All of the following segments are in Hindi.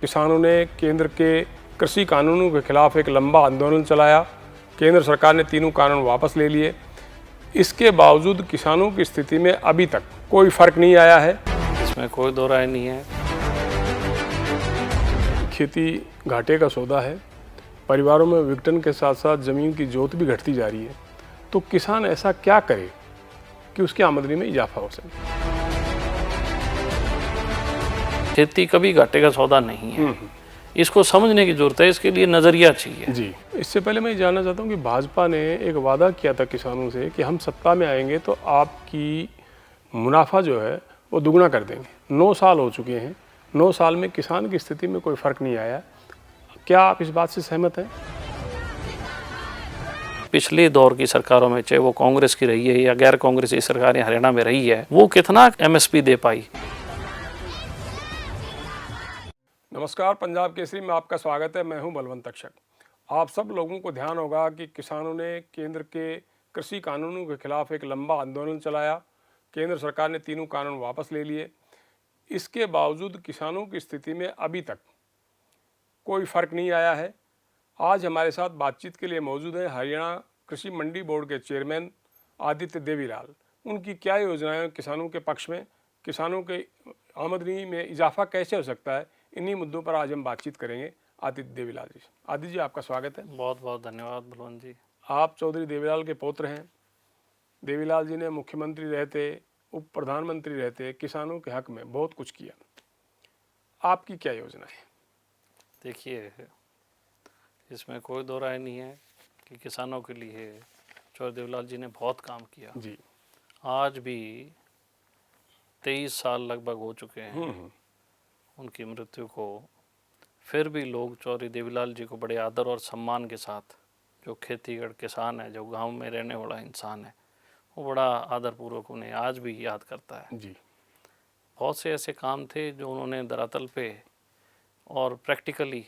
किसानों ने केंद्र के कृषि कानूनों के खिलाफ एक लंबा आंदोलन चलाया। केंद्र सरकार ने तीनों कानून वापस ले लिए। इसके बावजूद किसानों की स्थिति में अभी तक कोई फर्क नहीं आया है। इसमें कोई दो राय नहीं है। खेती घाटे का सौदा है। परिवारों में विघटन के साथ साथ जमीन की जोत भी घटती जा रही है। तो किसान ऐसा क्या करे कि उसकी आमदनी में इजाफा हो सके? खेती कभी घाटे का सौदा नहीं है। इसको समझने की जरूरत है। इसके लिए नजरिया चाहिए। जी, इससे पहले मैं ये जानना चाहता हूँ कि भाजपा ने एक वादा किया था किसानों से कि हम सत्ता में आएंगे तो आपकी मुनाफा जो है वो दुगना कर देंगे। 9 साल हो चुके हैं। 9 साल में किसान की स्थिति में कोई फर्क नहीं आया। क्या आप इस बात से सहमत हैं? पिछले दौर की सरकारों में, चाहे वो कांग्रेस की रही है या गैर कांग्रेसी सरकारें हरियाणा में रही है, वो कितना एमएसपी दे पाई? नमस्कार, पंजाब केसरी में आपका स्वागत है। मैं हूं बलवंत तक्षक। आप सब लोगों को ध्यान होगा कि किसानों ने केंद्र के कृषि कानूनों के खिलाफ एक लंबा आंदोलन चलाया। केंद्र सरकार ने तीनों कानून वापस ले लिए। इसके बावजूद किसानों की स्थिति में अभी तक कोई फर्क नहीं आया है। आज हमारे साथ बातचीत के लिए मौजूद है हरियाणा कृषि मंडी बोर्ड के चेयरमैन आदित्य देवीलाल। उनकी क्या योजनाएं किसानों के पक्ष में, किसानों के आमदनी में इजाफा कैसे हो सकता है, इन्हीं मुद्दों पर आज हम बातचीत करेंगे आदित्य देवीलाल जी। आदित्य जी, आपका स्वागत है। बहुत बहुत धन्यवाद बलवंत जी। आप चौधरी देवीलाल के पौत्र हैं। देवीलाल जी ने मुख्यमंत्री रहते, उप प्रधानमंत्री रहते किसानों के हक में बहुत कुछ किया। आपकी क्या योजना है? देखिए, इसमें कोई दो राय नहीं है कि किसानों के लिए चौधरी देवीलाल जी ने बहुत काम किया जी। आज भी 23 साल लगभग हो चुके हैं उनकी मृत्यु को, फिर भी लोग चौधरी देवीलाल जी को बड़े आदर और सम्मान के साथ, जो खेतीगढ़ किसान है, जो गांव में रहने वाला इंसान है, वो बड़ा आदरपूर्वक उन्हें आज भी याद करता है। जी। बहुत से ऐसे काम थे जो उन्होंने धरातल पे और प्रैक्टिकली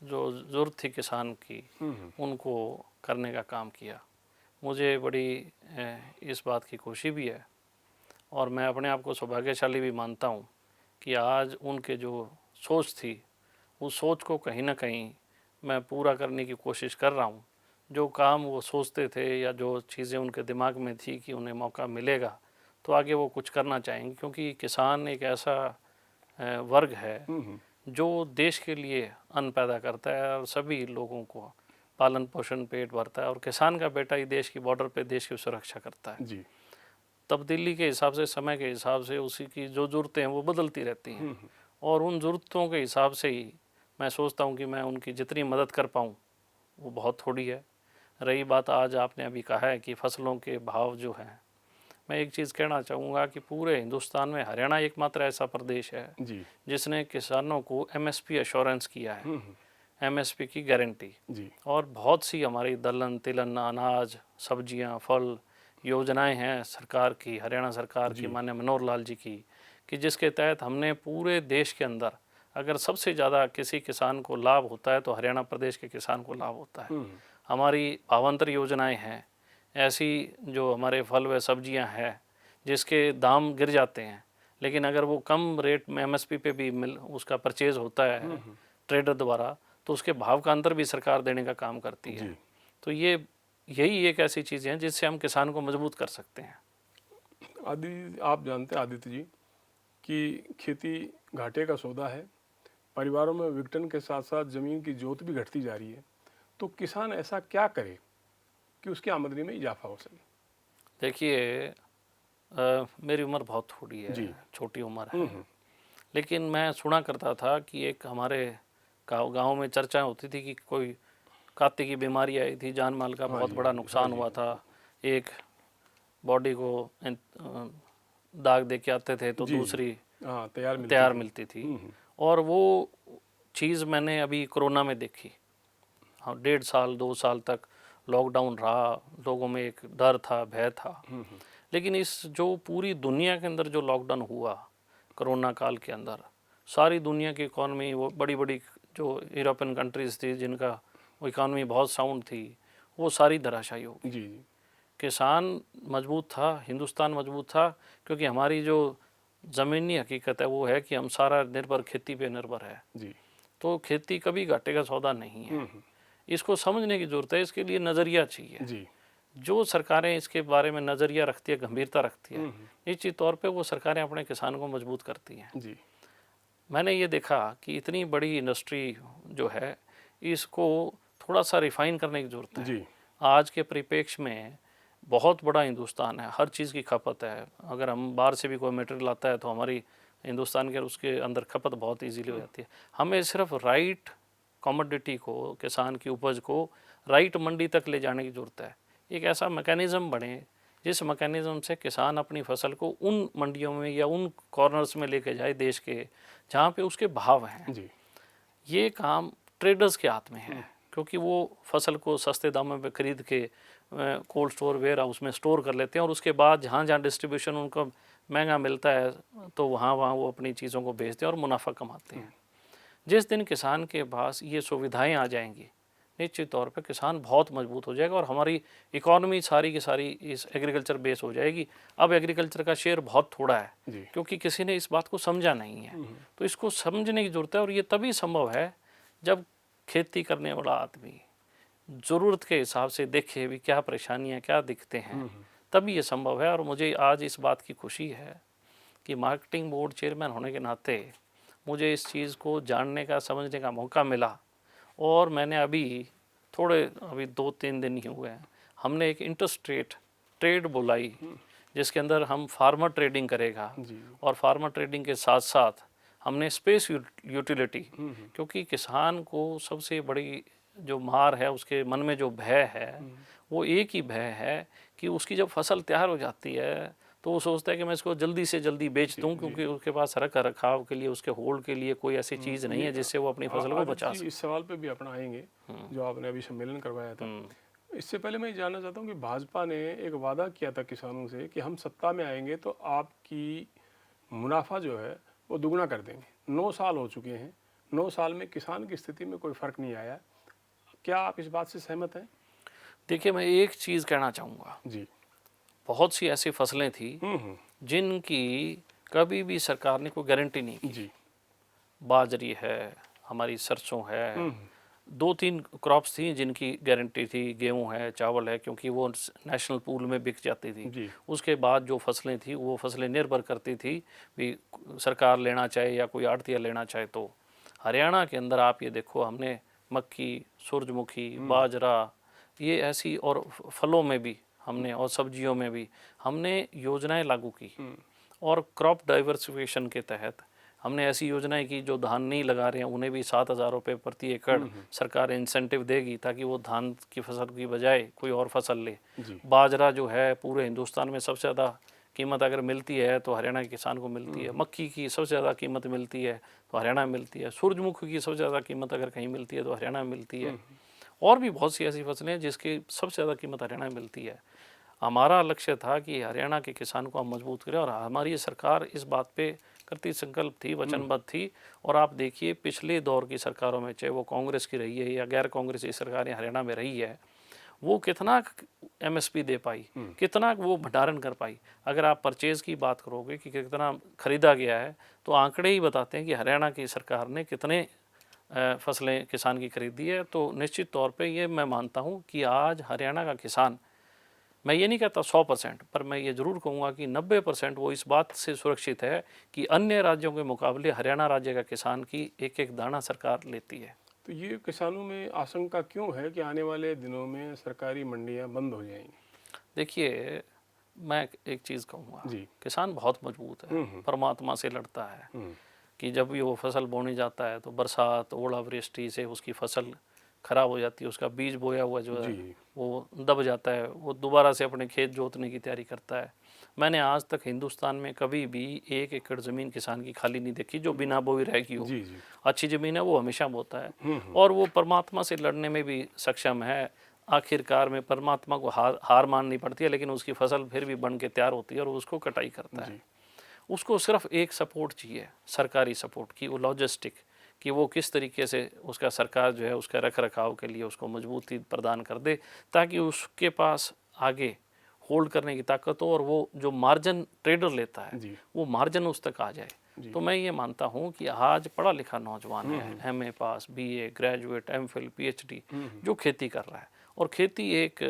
जो ज़रूरत थी किसान की, उनको करने का काम किया। मुझे बड़ी इस बात की खुशी भी है और मैं अपने आप को सौभाग्यशाली भी मानता हूँ कि आज उनके जो सोच थी, उस सोच को कहीं ना कहीं मैं पूरा करने की कोशिश कर रहा हूँ। जो काम वो सोचते थे या जो चीज़ें उनके दिमाग में थी कि उन्हें मौका मिलेगा तो आगे वो कुछ करना चाहेंगे, क्योंकि किसान एक ऐसा वर्ग है जो देश के लिए अन्न पैदा करता है और सभी लोगों को पालन पोषण पेट भरता है, और किसान का बेटा ही देश की बॉर्डर पे देश की सुरक्षा करता है। जी। तब्दीली के हिसाब से, समय के हिसाब से उसी की जो ज़रूरतें हैं वो बदलती रहती हैं, और उन ज़रूरतों के हिसाब से ही मैं सोचता हूँ कि मैं उनकी जितनी मदद कर पाऊँ वो बहुत थोड़ी है। रही बात, आज आपने अभी कहा है कि फसलों के भाव जो हैं, मैं एक चीज़ कहना चाहूँगा कि पूरे हिंदुस्तान में हरियाणा एकमात्र ऐसा प्रदेश है जी। जिसने किसानों को एमएसपी एश्योरेंस किया है, एमएसपी की गारंटी। जी। और बहुत सी हमारी दलहन तिलहन अनाज सब्जियां फल योजनाएं हैं सरकार की, हरियाणा सरकार की, माननीय मनोहर लाल जी की, कि जिसके तहत हमने पूरे देश के अंदर अगर सबसे ज़्यादा किसी किसान को लाभ होता है तो हरियाणा प्रदेश के किसान को लाभ होता है। हमारी भावांतर योजनाएं हैं ऐसी, जो हमारे फल व सब्जियां हैं जिसके दाम गिर जाते हैं, लेकिन अगर वो कम रेट में एमएसपी पे भी उसका परचेज होता है ट्रेडर द्वारा, तो उसके भाव का अंतर भी सरकार देने का काम करती है। तो यही एक ऐसी चीज़ें हैं जिससे हम किसान को मजबूत कर सकते हैं। आप जानते हैं आदित्य जी कि खेती घाटे का सौदा है। परिवारों में विघटन के साथ साथ जमीन की जोत भी घटती जा रही है। तो किसान ऐसा क्या करे कि उसकी आमदनी में इजाफा हो सके? देखिए, मेरी उम्र बहुत थोड़ी है, छोटी उम्र है, लेकिन मैं सुना करता था कि एक हमारे गांव में चर्चा होती थी कि कोई काते की बीमारी आई थी, जान माल का बहुत बड़ा नुकसान हुआ था। एक बॉडी को दाग दे के आते थे तो दूसरी तैयार मिलती थी। और वो चीज़ मैंने अभी कोरोना में देखी। हाँ, 1.5 साल 2 साल तक लॉकडाउन रहा, लोगों में एक डर था, भय था। लेकिन इस जो पूरी दुनिया के अंदर जो लॉकडाउन हुआ कोरोना काल के अंदर, सारी दुनिया की इकॉनमी, वो बड़ी बड़ी जो यूरोपियन कंट्रीज़ थी जिनका वो इकॉनमी बहुत साउंड थी, वो सारी धराशायी हो गई। किसान मजबूत था, हिंदुस्तान मजबूत था, क्योंकि हमारी जो ज़मीनी हकीकत है वो है कि हम सारा निर्भर खेती पे निर्भर है। तो खेती कभी घाटे का सौदा नहीं है। इसको समझने की ज़रूरत है, इसके लिए नज़रिया चाहिए जी। जो सरकारें इसके बारे में नज़रिया रखती है, गंभीरता रखती है, निश्चित तौर पे वो सरकारें अपने किसान को मजबूत करती हैं। जी। मैंने ये देखा कि इतनी बड़ी इंडस्ट्री जो है इसको थोड़ा सा रिफ़ाइन करने की ज़रूरत है। जी। आज के परिप्रेक्ष्य में बहुत बड़ा हिंदुस्तान है, हर चीज़ की खपत है। अगर हम बाहर से भी कोई मटेरियल आता है तो हमारी हिंदुस्तान के उसके अंदर खपत बहुत इजीली हो जाती है। हमें सिर्फ राइट कमोडिटी को, किसान की उपज को राइट मंडी तक ले जाने की ज़रूरत है। एक ऐसा मैकेनिज़्म बने जिस मैकेनिज़्म से किसान अपनी फसल को उन मंडियों में या उन कॉर्नर्स में लेके जाए देश के जहाँ पे उसके भाव हैं। जी। ये काम ट्रेडर्स के हाथ में है, क्योंकि वो फसल को सस्ते दामों पे खरीद के कोल्ड स्टोर, वेयर हाउस में स्टोर कर लेते हैं और उसके बाद जहाँ जहाँ डिस्ट्रीब्यूशन उनको महंगा मिलता है तो वहाँ वहाँ वो अपनी चीज़ों को बेचते हैं और मुनाफा कमाते हैं। जिस दिन किसान के पास ये सुविधाएं आ जाएंगी, निश्चित तौर पे किसान बहुत मजबूत हो जाएगा और हमारी इकॉनमी सारी की सारी इस एग्रीकल्चर बेस हो जाएगी। अब एग्रीकल्चर का शेयर बहुत थोड़ा है जी। क्योंकि किसी ने इस बात को समझा नहीं है। तो इसको समझने की ज़रूरत है और ये तभी संभव है जब खेती करने वाला आदमी ज़रूरत के हिसाब से देखे भी क्या परेशानियाँ क्या दिखते हैं, तभी ये संभव है। और मुझे आज इस बात की खुशी है कि मार्केटिंग बोर्ड चेयरमैन होने के नाते मुझे इस चीज़ को जानने का, समझने का मौका मिला। और मैंने अभी 2-3 दिन ही हुए हैं, हमने एक इंटरस्टेट ट्रेड बुलाई जिसके अंदर हम फार्मर ट्रेडिंग करेगा और फार्मर ट्रेडिंग के साथ साथ हमने स्पेस यूटिलिटी, क्योंकि किसान को सबसे बड़ी जो मार है, उसके मन में जो भय है वो एक ही भय है कि उसकी जब फसल तैयार हो जाती है तो वो सोचता है कि मैं इसको जल्दी से जल्दी बेच दूं, क्योंकि उसके पास रख रखाव के लिए, उसके होल्ड के लिए कोई ऐसी चीज़ नहीं है जिससे वो अपनी फसल को बचा सके। इस सवाल पे भी अपना आएंगे जो आपने अभी सम्मेलन करवाया था। इससे पहले मैं जानना चाहता हूँ कि भाजपा ने एक वादा किया था किसानों से कि हम सत्ता में आएंगे तो आपकी मुनाफा जो है वो दुगना कर देंगे। 9 साल हो चुके हैं, 9 साल में किसान की स्थिति में कोई फ़र्क नहीं आया। क्या आप इस बात से सहमत हैं? देखिए, मैं एक चीज़ कहना चाहूँगा जी। बहुत सी ऐसी फसलें थी जिनकी कभी भी सरकार ने कोई गारंटी नहीं की। जी। बाजरी है, हमारी सरसों है, 2-3 क्रॉप्स थी जिनकी गारंटी थी, गेहूं है, चावल है, क्योंकि वो नेशनल पूल में बिक जाती थी। जी। उसके बाद जो फसलें थी वो फसलें निर्भर करती थी भी सरकार लेना चाहे या कोई आड़तिया लेना चाहे। तो हरियाणा के अंदर आप ये देखो, हमने मक्की, सूरजमुखी, बाजरा, ये ऐसी, और फलों में भी हमने और सब्जियों में भी हमने योजनाएं लागू की। और क्रॉप डाइवर्सिफिकेशन के तहत हमने ऐसी योजनाएं की, जो धान नहीं लगा रहे हैं उन्हें भी 7,000 रुपये प्रति एकड़ सरकार इंसेंटिव देगी ताकि वो धान की फसल की बजाय कोई और फसल ले। बाजरा जो है पूरे हिंदुस्तान में सबसे ज़्यादा कीमत अगर मिलती है तो हरियाणा के किसान को मिलती है। मक्की की सबसे ज़्यादा कीमत मिलती है तो हरियाणा में मिलती है। सूरजमुखी की सबसे ज़्यादा कीमत अगर कहीं मिलती है तो हरियाणा में मिलती है। और भी बहुत सी ऐसी फसलें हैं जिसकी सबसे ज़्यादा कीमत हरियाणा में मिलती है। हमारा लक्ष्य था कि हरियाणा के किसान को हम मजबूत करें और हमारी सरकार इस बात पे करती संकल्प थी, वचनबद्ध थी। और आप देखिए पिछले दौर की सरकारों में, चाहे वो कांग्रेस की रही है या गैर कांग्रेसी सरकारें हरियाणा में रही है, वो कितना एमएसपी दे पाई, कितना वो भंडारण कर पाई। अगर आप परचेज़ की बात करोगे कि कितना खरीदा गया है तो आंकड़े ही बताते हैं कि हरियाणा की सरकार ने कितने फसलें किसान की खरीदी है। तो निश्चित तौर पे ये मैं मानता हूँ कि आज हरियाणा का किसान, मैं ये नहीं कहता 100%, पर मैं ये ज़रूर कहूँगा कि 90% वो इस बात से सुरक्षित है कि अन्य राज्यों के मुकाबले हरियाणा राज्य का किसान की एक एक दाना सरकार लेती है। तो ये किसानों में आशंका क्यों है कि आने वाले दिनों में सरकारी मंडियां बंद हो जाएंगी? देखिए, मैं एक चीज़ कहूँगा, जी। किसान बहुत मजबूत है, परमात्मा से लड़ता है कि जब भी वो फसल बोने जाता है तो बरसात, ओलावृष्टि से उसकी फसल ख़राब हो जाती है, उसका बीज बोया हुआ जो है वो दब जाता है, वो दोबारा से अपने खेत जोतने की तैयारी करता है। मैंने आज तक हिंदुस्तान में कभी भी 1 एकड़ ज़मीन किसान की खाली नहीं देखी जो बिना बोई रहेगी हो। अच्छी ज़मीन है वो हमेशा बोता है और वो परमात्मा से लड़ने में भी सक्षम है। आखिरकार में परमात्मा को हार माननी पड़ती है, लेकिन उसकी फसल फिर भी बन के तैयार होती है और उसको कटाई करता है। उसको सिर्फ एक सपोर्ट चाहिए, सरकारी सपोर्ट की, वो लॉजिस्टिक, कि वो किस तरीके से उसका सरकार जो है उसका रख रखाव के लिए उसको मजबूती प्रदान कर दे ताकि उसके पास आगे होल्ड करने की ताकत हो और वो जो मार्जिन ट्रेडर लेता है वो मार्जिन उस तक आ जाए। तो मैं ये मानता हूँ कि आज पढ़ा लिखा नौजवान है, एमए पास, बीए, ग्रेजुएट, एमफिल, पीएचडी, जो खेती कर रहा है, और खेती एक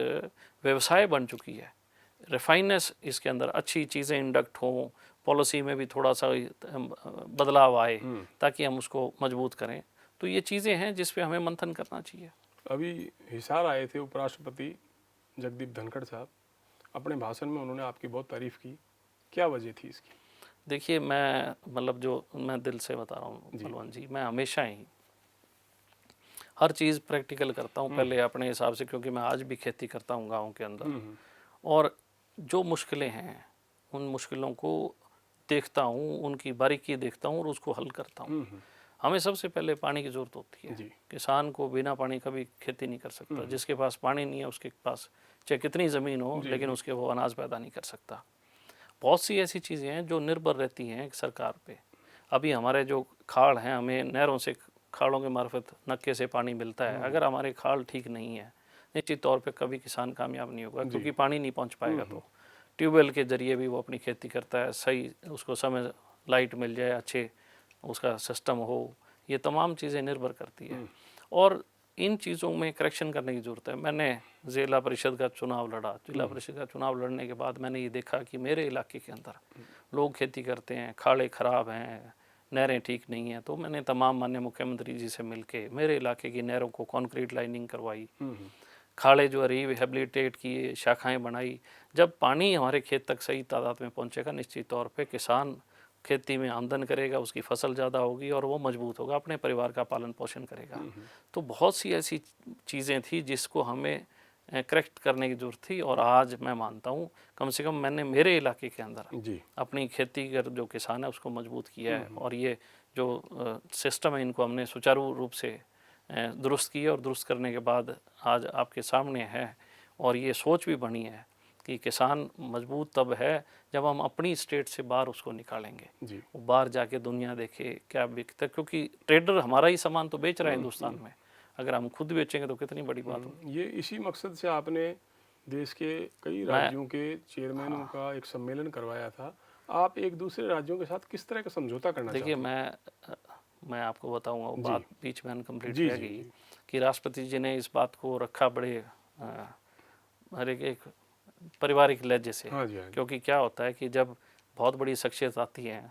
व्यवसाय बन चुकी है। रिफाइनेस इसके अंदर, अच्छी चीज़ें इंडक्ट हों, पॉलिसी में भी थोड़ा सा बदलाव आए ताकि हम उसको मजबूत करें। तो ये चीज़ें हैं जिस पे हमें मंथन करना चाहिए। अभी हिसार आए थे उपराष्ट्रपति जगदीप धनखड़ साहब, अपने भाषण में उन्होंने आपकी बहुत तारीफ की, क्या वजह थी इसकी? देखिए, मैं मतलब जो मैं दिल से बता रहा हूँ बलवंत जी, मैं हमेशा ही हर चीज़ प्रैक्टिकल करता हूँ पहले अपने हिसाब से, क्योंकि मैं आज भी खेती करता हूँ गाँव के अंदर, और जो मुश्किलें हैं उन मुश्किलों को देखता हूँ, उनकी बारीकी देखता हूँ और उसको हल करता हूँ। हमें सबसे पहले पानी की ज़रूरत होती है। किसान को बिना पानी कभी खेती नहीं कर सकता। जिसके पास पानी नहीं है उसके पास चाहे कितनी ज़मीन हो, लेकिन उसके वो अनाज पैदा नहीं कर सकता। बहुत सी ऐसी चीज़ें हैं जो निर्भर रहती हैं सरकार पे। अभी हमारे जो खाड़ हैं, हमें नहरों से, खाड़ों के मार्फत नक्के से पानी मिलता है। अगर हमारे खाड़ ठीक नहीं है, निश्चित तौर पे कभी किसान कामयाब नहीं होगा, क्योंकि पानी नहीं पहुंच पाएगा। तो ट्यूबवेल के ज़रिए भी वो अपनी खेती करता है, सही उसको समय लाइट मिल जाए, अच्छे उसका सिस्टम हो, ये तमाम चीज़ें निर्भर करती है। और इन चीज़ों में करेक्शन करने की ज़रूरत है। मैंने ज़िला परिषद का चुनाव लड़ा। जिला परिषद का चुनाव लड़ने के बाद मैंने ये देखा कि मेरे इलाके के अंदर लोग खेती करते हैं, खाड़े ख़राब हैं, नहरें ठीक नहीं हैं। तो मैंने तमाम माननीय मुख्यमंत्री जी से मिलके मेरे इलाके की नहरों को कंक्रीट लाइनिंग करवाई, खाड़े जो रिहेबिलिटेट किए, शाखाएं बनाई। जब पानी हमारे खेत तक सही तादाद में पहुंचेगा, निश्चित तौर पे किसान खेती में आमदन करेगा, उसकी फसल ज़्यादा होगी और वो मजबूत होगा, अपने परिवार का पालन पोषण करेगा। तो बहुत सी ऐसी चीज़ें थी जिसको हमें करेक्ट करने की ज़रूरत थी, और आज मैं मानता हूँ कम से कम मैंने मेरे इलाके के अंदर अपनी खेती कर जो किसान है उसको मजबूत किया है। और ये जो सिस्टम है इनको हमने सुचारू रूप से दुरुस्त किया, और दुरुस्त करने के बाद आज आपके सामने है। और ये सोच भी बनी है कि किसान मजबूत तब है जब हम अपनी स्टेट से बाहर उसको निकालेंगे, वो बाहर जाके दुनिया देखे क्या बिकता है, क्योंकि ट्रेडर हमारा ही सामान तो बेच रहा है हिंदुस्तान में, अगर हम खुद बेचेंगे तो कितनी बड़ी बात हो। ये इसी मकसद से आपने देश के कई राज्यों के चेयरमैनों का एक सम्मेलन करवाया था। आप एक दूसरे राज्यों के साथ किस तरह का समझौता करना चाहते हैं? देखिए, मैं आपको बताऊंगा, वो बात बीच में अनकम्प्लीट रह गई कि राष्ट्रपति जी ने इस बात को रखा बड़े हर एक पारिवारिक लहजे से। क्योंकि क्या होता है कि जब बहुत बड़ी शख्सियत आती है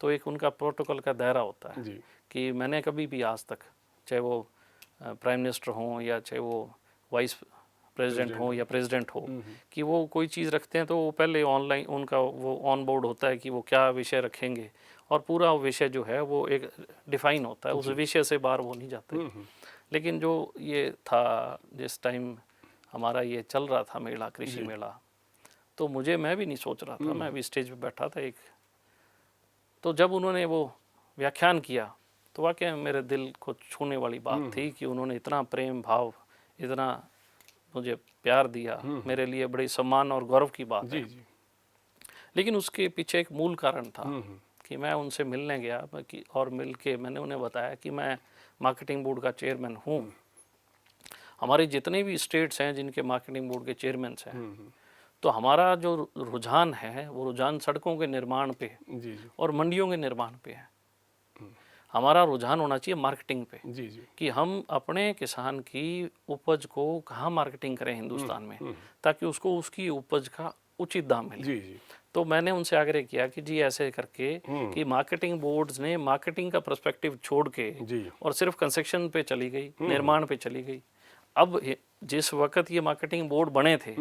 तो एक उनका प्रोटोकॉल का दायरा होता है कि मैंने कभी भी आज तक, चाहे वो प्राइम मिनिस्टर हों या चाहे वो वाइस प्रेसिडेंट हो या प्रेसिडेंट हो, कि वो कोई चीज़ रखते हैं तो वो पहले ऑनलाइन उनका वो ऑन बोर्ड होता है कि वो क्या विषय रखेंगे, और पूरा विषय जो है वो एक डिफाइन होता है, उस विषय से बाहर वो नहीं जाते। लेकिन जो ये था, जिस टाइम हमारा ये चल रहा था मेला, कृषि मेला, तो मैं भी नहीं सोच रहा था, मैं भी स्टेज पे बैठा था एक, तो जब उन्होंने वो व्याख्यान किया तो वाकई मेरे दिल को छूने वाली बात थी कि उन्होंने इतना प्रेम भाव, इतना मुझे प्यार दिया, मेरे लिए बड़ी सम्मान और गौरव की बात है। लेकिन उसके पीछे एक मूल कारण था कि मैं उनसे मिलने गया और मिल के मैंने उन्हें बताया कि मैं मार्केटिंग बोर्ड का चेयरमैन हूँ। हमारे जितने भी स्टेट्स हैं जिनके मार्केटिंग बोर्ड के चेयरमैन हैं, तो हमारा जो रुझान है वो रुझान सड़कों के निर्माण पे और मंडियों के निर्माण पे है। हमारा रुझान होना चाहिए मार्केटिंग पे, कि हम अपने किसान की उपज को कहाँ मार्केटिंग करें हिंदुस्तान में, ताकि उसको उसकी उपज का उचित दाम मिले। तो मैंने उनसे आग्रह किया कि जी ऐसे करके कि मार्केटिंग बोर्ड्स ने मार्केटिंग का पर्सपेक्टिव छोड़ के और सिर्फ कंस्ट्रक्शन पे चली गई, निर्माण पे चली गई। अब जिस वक्त ये मार्केटिंग बोर्ड बने थे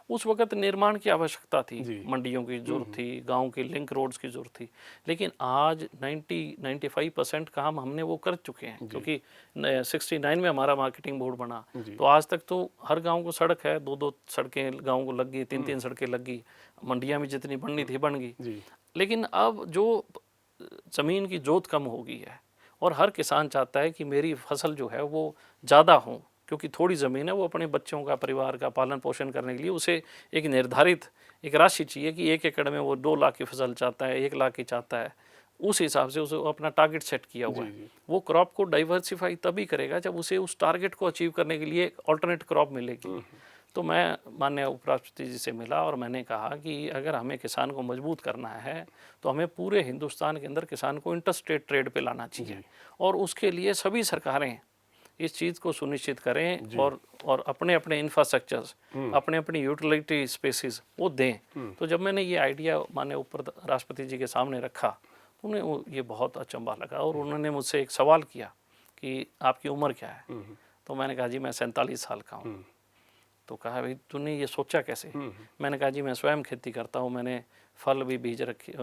उस वक्त निर्माण की आवश्यकता थी, मंडियों की जरूरत थी, गांव की लिंक रोड्स की जरूरत थी। लेकिन आज 90-95% काम हमने वो कर चुके हैं, क्योंकि 69 में हमारा मार्केटिंग बोर्ड बना, तो आज तक तो हर गांव को सड़क है, 2-2 सड़कें गांव को लग गई, 3-3 सड़कें लग गई, मंडियाँ भी जितनी बननी थी बन गई। लेकिन अब जो ज़मीन की जोत कम हो गई है और हर किसान चाहता है कि मेरी फसल जो है वो ज़्यादा हो, क्योंकि थोड़ी ज़मीन है, वो अपने बच्चों का, परिवार का पालन पोषण करने के लिए उसे एक निर्धारित एक राशि चाहिए कि 1 एकड़ में वो 2 लाख की फसल चाहता है, 1 लाख की चाहता है, उस हिसाब से उसे अपना टारगेट सेट किया हुआ है। वो क्रॉप को डाइवर्सिफाई तभी करेगा जब उसे उस टारगेट को अचीव करने के लिए ऑल्टरनेट क्रॉप मिलेगी। तो मैं माननीय उपराष्ट्रपति जी से मिला और मैंने कहा कि अगर हमें किसान को मजबूत करना है तो हमें पूरे हिंदुस्तान के अंदर किसान को इंटरस्टेट ट्रेड पे लाना चाहिए, और उसके लिए सभी सरकारें इस चीज़ को सुनिश्चित करें और अपने अपने इंफ्रास्ट्रक्चर्स, अपने अपने यूटिलिटी स्पेसिस वो दें। तो जब मैंने ये आइडिया माननीय उप राष्ट्रपति जी के सामने रखा तो उन्हें ये बहुत अचंभा लगा और उन्होंने मुझसे एक सवाल किया कि आपकी उम्र क्या है। तो मैंने कहा जी मैं 47 साल का हूँ। तो कहा भाई तूने ये सोचा कैसे। मैंने कहा जी मैं स्वयं खेती करता हूँ, मैंने फल भी बीज रखे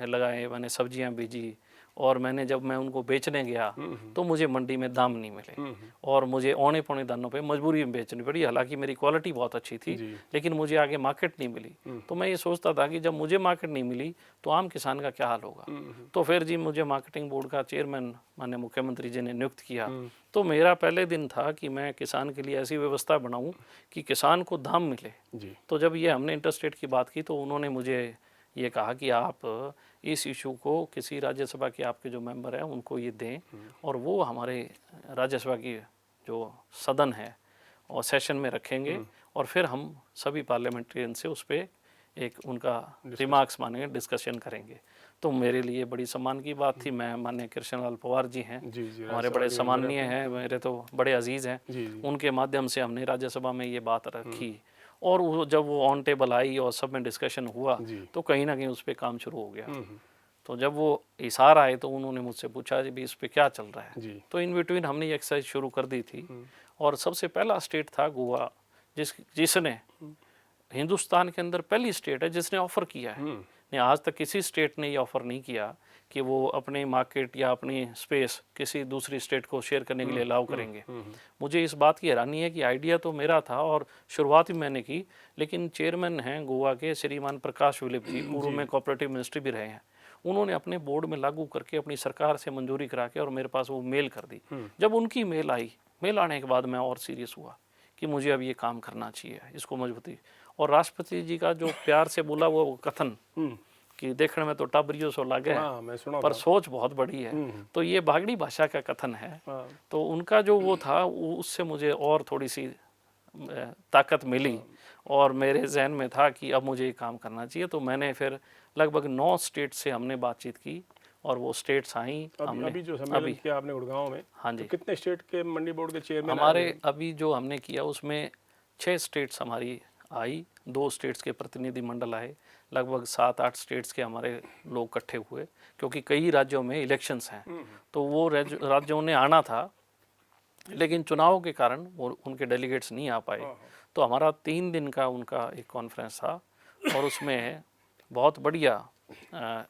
लगाए, मैंने सब्जियां बीजी, और मैंने जब मैं उनको बेचने गया तो मुझे मंडी में दाम नहीं मिले और मुझे औने पौने दानों पे मजबूरी में बेचनी पड़ी। हालांकि मेरी क्वालिटी बहुत अच्छी थी लेकिन मुझे आगे मार्केट नहीं मिली। तो मैं ये सोचता था कि जब मुझे मार्केट नहीं मिली तो आम किसान का क्या हाल होगा। तो फिर जी मुझे मार्केटिंग बोर्ड का चेयरमैन माननीय मुख्यमंत्री जी ने नियुक्त किया। तो मेरा पहले दिन था कि मैं किसान के लिए ऐसी व्यवस्था बनाऊं कि किसान को दाम मिले। तो जब ये हमने इंटरस्टेट की बात की तो उन्होंने मुझे ये कहा कि आप इस इशू को किसी राज्यसभा के आपके जो मेंबर हैं उनको ये दें और वो हमारे राज्यसभा की जो सदन है और सेशन में रखेंगे और फिर हम सभी पार्लियामेंट्रियन से उस पर एक उनका रिमार्क्स मानेंगे, डिस्कशन करेंगे। तो मेरे लिए बड़ी सम्मान की बात थी। मैं माननीय कृष्णलाल पवार जी हैं, हमारे बड़े सम्माननीय हैं, मेरे तो बड़े अजीज़ हैं, उनके माध्यम से हमने राज्यसभा में ये बात रखी और वो जब वो ऑन टेबल आई और सब में डिस्कशन हुआ तो कहीं ना कहीं उस पर काम शुरू हो गया। तो जब वो इशारा आए तो उन्होंने मुझसे पूछा जी इस पे क्या चल रहा है। तो इन बिटवीन हमने ये एक्सरसाइज शुरू कर दी थी और सबसे पहला स्टेट था गोवा जिसने हिंदुस्तान के अंदर पहली स्टेट है जिसने ऑफर किया है। नहीं आज तक किसी स्टेट ने ये ऑफर नहीं किया कि वो अपने मार्केट या अपनी स्पेस किसी दूसरी स्टेट को शेयर करने के लिए अलाउ करेंगे। मुझे इस बात की हैरानी है कि आइडिया तो मेरा था और शुरुआत भी मैंने की, लेकिन चेयरमैन हैं गोवा के श्रीमान प्रकाश विलिप जी, पूर्व में कोऑपरेटिव मिनिस्ट्री भी रहे हैं, उन्होंने अपने बोर्ड में लागू करके अपनी सरकार से मंजूरी करा के और मेरे पास वो मेल कर दी। जब उनकी मेल आई, मेल आने के बाद मैं और सीरियस हुआ कि मुझे अब ये काम करना चाहिए, इसको मजबूती। और राष्ट्रपति जी का जो प्यार से बोला वो कथन कि देखने में तो टाबरियो सो लागे पर सोच बहुत बड़ी है, तो ये बागड़ी भाषा का कथन है। तो उनका जो वो था उससे मुझे और थोड़ी सी ताकत मिली और मेरे जहन में था कि अब मुझे ये काम करना चाहिए। तो मैंने फिर लगभग 9 स्टेट से हमने बातचीत की और वो स्टेट्स आई। हमने अभी जो सम्मेलन किया आपने गुड़गांव में, हाँ जी, तो कितने स्टेट के मंडी बोर्ड के चेयरमैन हमारे अभी जो हमने किया उसमें 6 स्टेट्स हमारी आई, 2 स्टेट्स के प्रतिनिधि मंडल आए, लगभग 7-8 स्टेट्स के हमारे लोग इकट्ठे हुए क्योंकि कई राज्यों में इलेक्शंस हैं। तो वो राज्यों ने आना था लेकिन चुनाव के कारण वो उनके डेलीगेट्स नहीं आ पाए। तो हमारा 3 दिन का उनका एक कॉन्फ्रेंस था और उसमें बहुत बढ़िया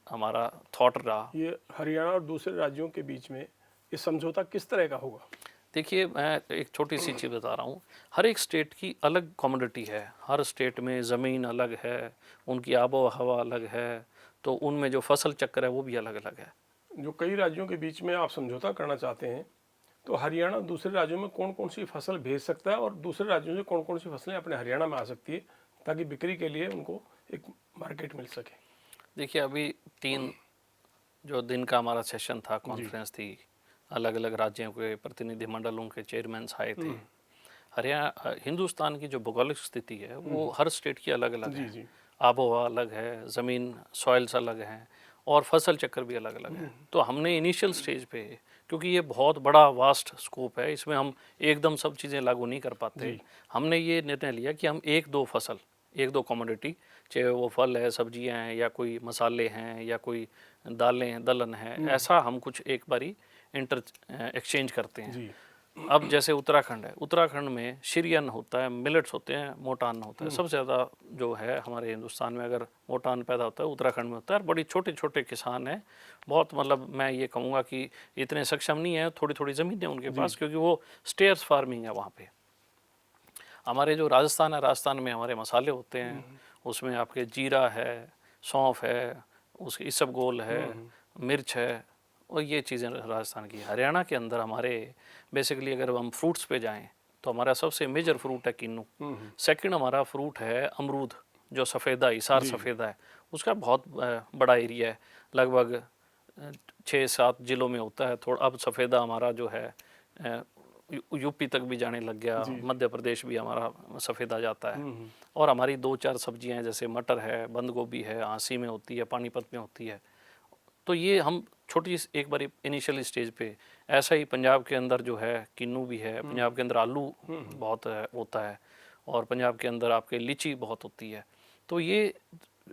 हमारा थॉट रहा। ये हरियाणा और दूसरे राज्यों के बीच में ये समझौता किस तरह का होगा? देखिए मैं एक छोटी सी चीज़ बता रहा हूँ, हर एक स्टेट की अलग कमोडिटी है, हर स्टेट में ज़मीन अलग है, उनकी आबो हवा अलग है, तो उनमें जो फसल चक्र है वो भी अलग अलग है। जो कई राज्यों के बीच में आप समझौता करना चाहते हैं तो हरियाणा दूसरे राज्यों में कौन कौन सी फसल भेज सकता है और दूसरे राज्यों से कौन कौन सी फसलें अपने हरियाणा में आ सकती है ताकि बिक्री के लिए उनको एक मार्केट मिल सके? देखिए अभी 3 जो दिन का हमारा सेशन था, कॉन्फ्रेंस थी, अलग अलग राज्यों के प्रतिनिधि मंडलों के चेयरमैन्स आए थे। हरियाणा हिंदुस्तान की जो भौगोलिक स्थिति है वो हर स्टेट की अलग अलग है, आबोहवा अलग है, ज़मीन सॉइल्स अलग हैं और फसल चक्र भी अलग अलग है। तो हमने इनिशियल स्टेज पे, क्योंकि ये बहुत बड़ा वास्ट स्कोप है, इसमें हम एकदम सब चीज़ें लागू नहीं कर पाते, हमने ये निर्णय लिया कि हम 1-2 फसल, 1-2 कमोडिटी, चाहे वो फल है, सब्जियां हैं या कोई मसाले हैं या कोई दालें दलहन है, ऐसा हम कुछ एक बारी एक्सचेंज करते हैं। अब जैसे उत्तराखंड है, उत्तराखंड में श्री अन्न होता है, मिलेट्स होते हैं, मोटा अन्न होता है। सबसे ज़्यादा जो है हमारे हिंदुस्तान में अगर मोटा अन्न पैदा होता है उत्तराखंड में होता है। बड़ी छोटे छोटे किसान हैं, बहुत मतलब मैं ये कहूँगा कि इतने सक्षम नहीं है, थोड़ी थोड़ी ज़मीन है उनके पास क्योंकि वो स्टेयर्स फार्मिंग है वहाँ पे। हमारे जो राजस्थान है, राजस्थान में हमारे मसाले होते हैं, उसमें आपके जीरा है, सौंफ है, उसकी इसबगोल है, मिर्च है और ये चीज़ें राजस्थान की। हरियाणा के अंदर हमारे बेसिकली अगर हम फ्रूट्स पे जाएं तो हमारा सबसे मेजर फ्रूट है किन्नू, सेकंड हमारा फ्रूट है अमरूद जो सफ़ेदा हिसार सफ़ेदा है, उसका बहुत बड़ा एरिया है, लगभग 6-7 ज़िलों में होता है। थोड़ा अब सफ़ेदा हमारा जो है यूपी तक भी जाने लग गया, मध्य प्रदेश भी हमारा सफ़ेदा जाता है। और हमारी 2-4 सब्जियां हैं, जैसे मटर है, बंद गोभी है, आंसी में होती है, पानीपत में होती है। तो ये हम छोटी एक बार इनिशियल स्टेज पे, ऐसा ही पंजाब के अंदर जो है किन्नू भी है, पंजाब के अंदर आलू बहुत होता है, और पंजाब के अंदर आपके लीची बहुत होती है। तो ये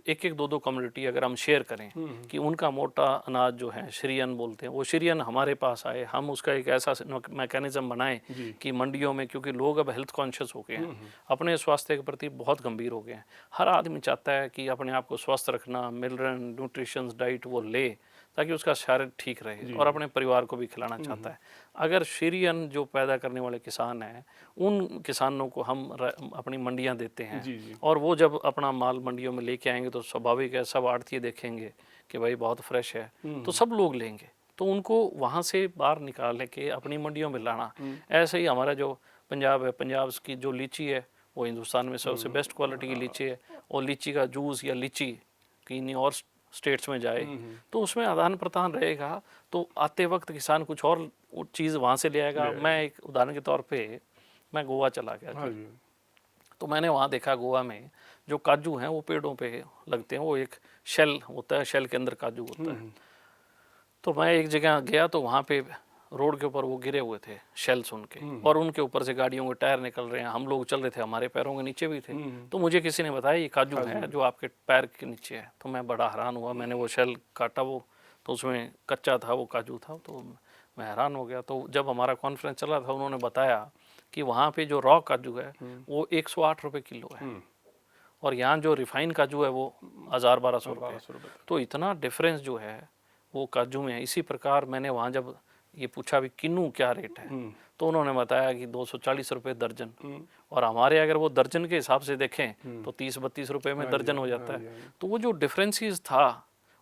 एक एक दो दो कम्युनिटी अगर हम शेयर करें कि उनका मोटा अनाज जो है श्रीयन बोलते हैं, वो श्रीयन हमारे पास आए, हम उसका एक ऐसा मैकेनिज्म बनाएं कि मंडियों में, क्योंकि लोग अब हेल्थ कॉन्शियस हो गए हैं, अपने स्वास्थ्य के प्रति बहुत गंभीर हो गए हैं। हर आदमी चाहता है कि अपने आप को स्वस्थ रखना, मिनरल न्यूट्रिशन डाइट वो ले ताकि उसका शरीर ठीक रहे, और अपने परिवार को भी खिलाना चाहता है। अगर श्रीयन जो पैदा करने वाले किसान हैं, उन किसानों को हम अपनी मंडियां देते हैं, और वो जब अपना माल मंडियों में लेके आएंगे तो स्वाभाविक है सब आड़ती देखेंगे कि भाई बहुत फ्रेश है, तो सब लोग लेंगे, तो उनको वहाँ से बाहर निकाल के अपनी मंडियों में लाना। ऐसे ही हमारा जो पंजाब है, पंजाब की जो लीची है वो हिंदुस्तान में सबसे बेस्ट क्वालिटी की लीची है, और लीची का जूस या लीची किन्हीं और स्टेट्स में जाए तो उसमें आदान प्रदान रहेगा, तो आते वक्त किसान कुछ और चीज़ वहाँ से ले आएगा। मैं एक उदाहरण के तौर पे मैं गोवा चला गया, तो मैंने वहाँ देखा गोवा में जो काजू हैं वो पेड़ों पे लगते हैं, वो एक शेल होता है, शेल के अंदर काजू होता है। तो मैं एक जगह गया तो वहाँ पे रोड के ऊपर वो गिरे हुए थे शेल्स उनके, और उनके ऊपर से गाड़ियों के टायर निकल रहे हैं, हम लोग चल रहे थे, हमारे पैरों के नीचे भी थे। तो मुझे किसी ने बताया ये काजू है जो आपके पैर के नीचे है, तो मैं बड़ा हैरान हुआ। मैंने वो शेल काटा, वो तो उसमें कच्चा था, वो काजू था, तो मैं हैरान हो गया। तो जब हमारा कॉन्फ्रेंस चला था, उन्होंने बताया कि वहाँ पे जो रॉ काजू है वो 108 रुपये किलो है, और यहाँ जो रिफाइन काजू है वो 1000-1200 रुपये। तो इतना डिफरेंस जो है वो काजू में है। इसी प्रकार मैंने वहाँ जब ये पूछा भी किन्नू क्या रेट है, तो उन्होंने बताया कि 240 रुपये दर्जन, और हमारे अगर वो दर्जन के हिसाब से देखें तो 30-32 रुपये में दर्जन हो जाता है। तो वो जो डिफरेंसेस था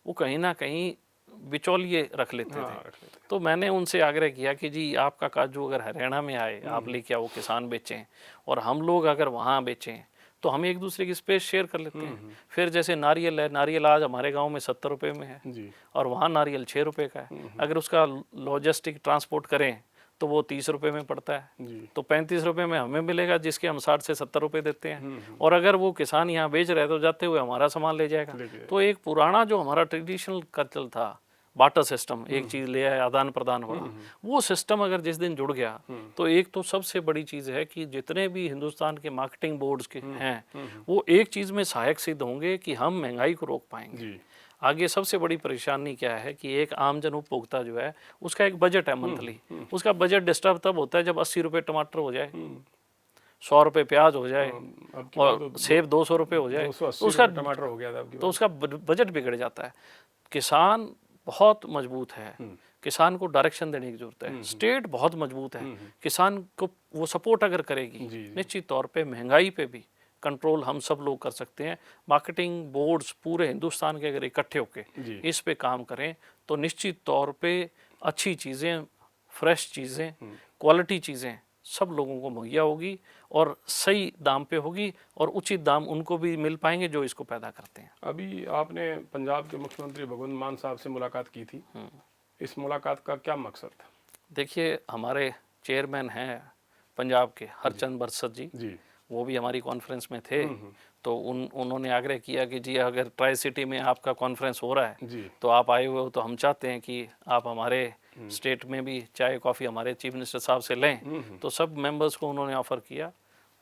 वो कहीं ना कहीं बिचौलिए रख लेते थे। तो मैंने उनसे आग्रह किया कि जी आपका काजू अगर हरियाणा में आए, आप लेके आओ, किसान बेचें, और हम लोग अगर वहाँ बेचें तो हम एक दूसरे की स्पेस शेयर कर लेते हैं। फिर जैसे नारियल है, नारियल आज हमारे गांव में 70 रुपये में है और वहाँ नारियल 6 रुपये का है। अगर उसका लॉजिस्टिक ट्रांसपोर्ट करें तो वो 30 रुपये में पड़ता है, तो 35 रुपये में हमें मिलेगा, जिसके हम 60 से 70 रुपये देते हैं। और अगर वो किसान यहाँ बेच रहे तो जाते हुए हमारा सामान ले जाएगा। तो एक पुराना जो हमारा ट्रेडिशनल कल्चर था, बाटर सिस्टम, एक चीज़ ले आए, आदान प्रदान हो रहा, वो सिस्टम अगर जिस दिन जुड़ गया तो एक तो सबसे बड़ी चीज़ है कि जितने भी हिंदुस्तान के मार्केटिंग बोर्ड्स के हैं वो एक चीज़ में सहायक सिद्ध होंगे कि हम महंगाई को रोक पाएंगे। आगे सबसे बड़ी परेशानी क्या है कि एक आमजन उपभोक्ता जो है उसका एक बजट है मंथली, उसका बजट डिस्टर्ब तब होता है जब 80 रुपये टमाटर हो जाए, 100 रुपये प्याज हो जाए, और सेब 200 रुपये हो जाए, तो उसका टमाटर हो गया, तो उसका बजट बिगड़ जाता है। किसान बहुत मजबूत है, किसान को डायरेक्शन देने की जरूरत है। स्टेट बहुत मजबूत है, किसान को वो सपोर्ट अगर करेगी, निश्चित तौर पे महंगाई पे भी कंट्रोल हम सब लोग कर सकते हैं। मार्केटिंग बोर्ड्स पूरे हिंदुस्तान के अगर इकट्ठे होके इस पे काम करें तो निश्चित तौर पे अच्छी चीज़ें, फ्रेश चीज़ें, क्वालिटी चीज़ें सब लोगों को मुहैया होगी और सही दाम पे होगी, और उचित दाम उनको भी मिल पाएंगे जो इसको पैदा करते हैं। अभी आपने पंजाब के मुख्यमंत्री भगवंत मान साहब से मुलाकात की थी, इस मुलाकात का क्या मकसद था? देखिए, हमारे चेयरमैन हैं पंजाब के हरचंद बरसत जी, वो भी हमारी कॉन्फ्रेंस में थे। तो उन्होंने आग्रह किया कि जी अगर ट्राई सिटी में आपका कॉन्फ्रेंस हो रहा है तो आप आए हुए हो, तो हम चाहते हैं कि आप हमारे स्टेट में भी चाय कॉफ़ी हमारे चीफ मिनिस्टर साहब से लें। तो सब मेंबर्स को उन्होंने ऑफ़र किया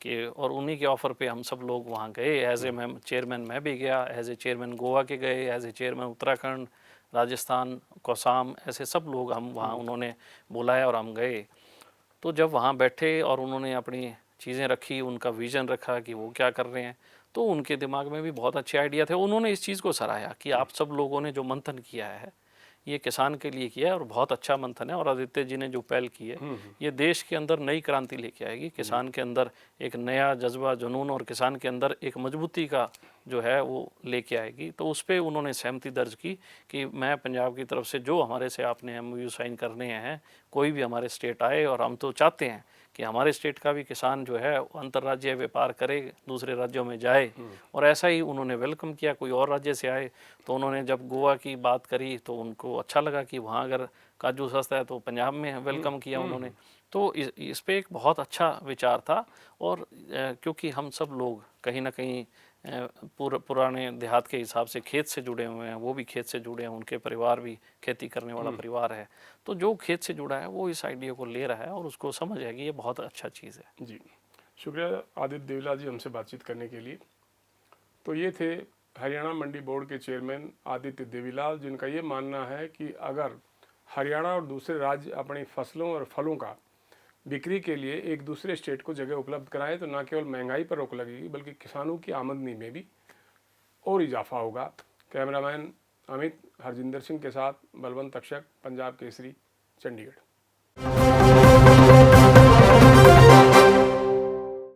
कि, और उन्हीं के ऑफ़र पे हम सब लोग वहाँ गए। एज ए चेयरमैन मैं भी गया, एज ए चेयरमैन गोवा के गए, as a chairman Uttarakhand, Rajasthan, कोसाम, ऐसे सब लोग हम वहाँ उन्होंने बुलाया और हम गए। तो जब वहाँ बैठे और उन्होंने अपनी चीज़ें रखी, उनका विज़न रखा कि वो क्या कर रहे हैं, तो उनके दिमाग में भी बहुत अच्छे आइडिया थे। उन्होंने इस चीज़ को सराहा कि आप सब लोगों ने जो मंथन किया है ये किसान के लिए किया है और बहुत अच्छा मंथन है, और आदित्य जी ने जो पहल की है ये देश के अंदर नई क्रांति लेके आएगी, किसान के अंदर एक नया जज्बा, जुनून, और किसान के अंदर एक मजबूती का जो है वो लेके आएगी। तो उस पर उन्होंने सहमति दर्ज की कि मैं पंजाब की तरफ से जो हमारे से आपने MOU साइन करने हैं, कोई भी हमारे स्टेट आए, और हम तो चाहते हैं कि हमारे स्टेट का भी किसान जो है अंतर्राज्यीय व्यापार करे, दूसरे राज्यों में जाए। और ऐसा ही उन्होंने वेलकम किया। कोई और राज्य से आए तो उन्होंने जब गोवा की बात करी तो उनको अच्छा लगा कि वहाँ अगर काजू सस्ता है तो पंजाब में वेलकम किया उन्होंने। तो इस पे एक बहुत अच्छा विचार था। और क्योंकि हम सब लोग कहीं ना कहीं पुराने देहात के हिसाब से खेत से जुड़े हुए हैं, वो भी खेत से जुड़े हैं, उनके परिवार भी खेती करने वाला परिवार है। तो जो खेत से जुड़ा है वो इस आइडिया को ले रहा है और उसको समझ है कि ये बहुत अच्छा चीज़ है। जी, शुक्रिया आदित्य देवीलाल जी हमसे बातचीत करने के लिए। तो ये थे हरियाणा मंडी बोर्ड के चेयरमैन आदित्य देवीलाल, जिनका ये मानना है कि अगर हरियाणा और दूसरे राज्य अपनी फसलों और फलों का बिक्री के लिए एक दूसरे स्टेट को जगह उपलब्ध कराए तो न केवल महंगाई पर रोक लगेगी बल्कि किसानों की आमदनी में भी और इजाफा होगा। कैमरामैन अमित हरजिंदर सिंह के साथ बलवंत तक्षक, पंजाब केसरी, चंडीगढ़।